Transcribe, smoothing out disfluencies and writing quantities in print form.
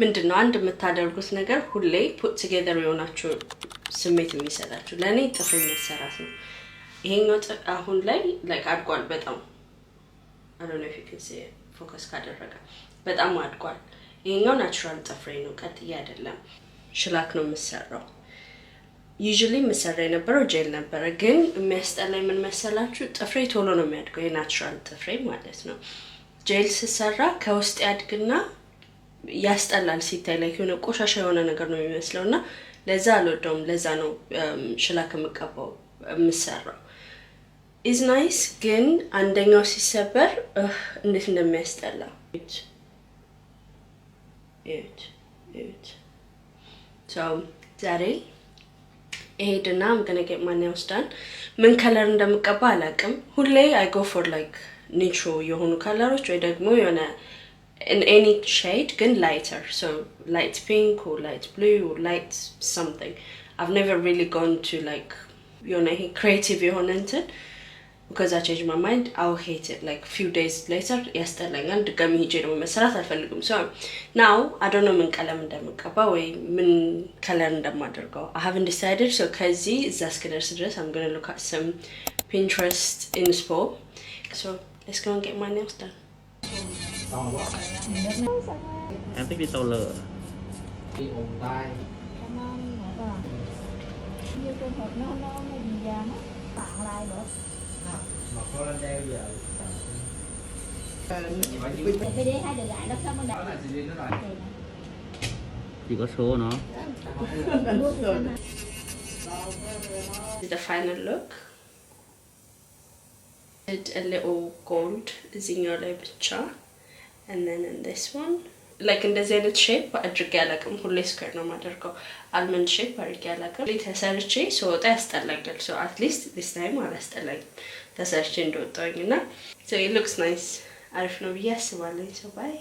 ምንድነው አንድ የምታደርጉት ነገር ሁሌ put together የሆናችሁ ስሜት የሚሰጣችሁ ለኔ ጥፍር መሰራት ነው ይሄኛው አሁን ላይ like አድጓል በጣም I don't know if you can see it focus ካደረገ በጣም አድጓል ይሄኛው ናቹራል ጥፍሬ ነው ቀጥያ አይደለም ሽላክ ነው የምሰራው usually ምሰራ የነበረው ጄል ነበር ግን የሚያስጠላኝ ምን መሰላችሁ ጥፍሬ ቶሎ ነው የሚያድገው የናቹራል ጥፍሬ ማለት ነው ጄል ሲሰራ ከውስጥ ያድግና ያስጠላል ሲታይ ላይ የሆነ ቆሻሻ የሆነ ነገር ነው የሚመስለውና ለዛ አልወደውም ለዛ ነው ሽላክ የምቀባው የምሰራው is nice ግን አንደኛው ሲሰበር እንዴት እንደሚያስጠላ it so ዛሬ ኤድና I'm going to get my nails done ምን ከለር እንደምቀባ አላቅም ሁሌ I go for like neutral የሆኑ ከለሮች ወይ ደግሞ የሆነ in any shade ግን lighter so light pink or light blue or light something I've never really gone to like you know creative የሆነ እንትን because I changed my mind I'll hate it like few days later ያስጠላኛል ድጋሚ ሄጄ ነው መስራት አልፈልግም so now I don't know ምን ቀለም እንደምቀባ ወይ ምን ከለር እንደማደርገው I haven't decided so ከዚህ እዛ እስከደርስ ድረስ I'm going to look at some Pinterest inspo so let's go and get my nails done em thích đi tàu lửa đi ồn tai như trường hợp nó bị già nó tặng lại được mà có lên đeo giờ bây giờ hai đứa lại đó xong đó là gì nó rồi chỉ có số nó the final look did a little gold zinga ላይ ብቻ and then in this one like እንደዚህ አይነት ሼፕ አድርጌ ያለቀም ሁሌ ስኩዌር ነው ማደርገው አልመንድ ሼፕ አድርጌ ያለቀም ለተሰርቼ ሶጣ ያስጠላኛል so at least this time አላስጠላኝም ተሰርቼ እንደወጣኝና so it looks nice አሪፍ ነው ብዬ አስባለሁ so bye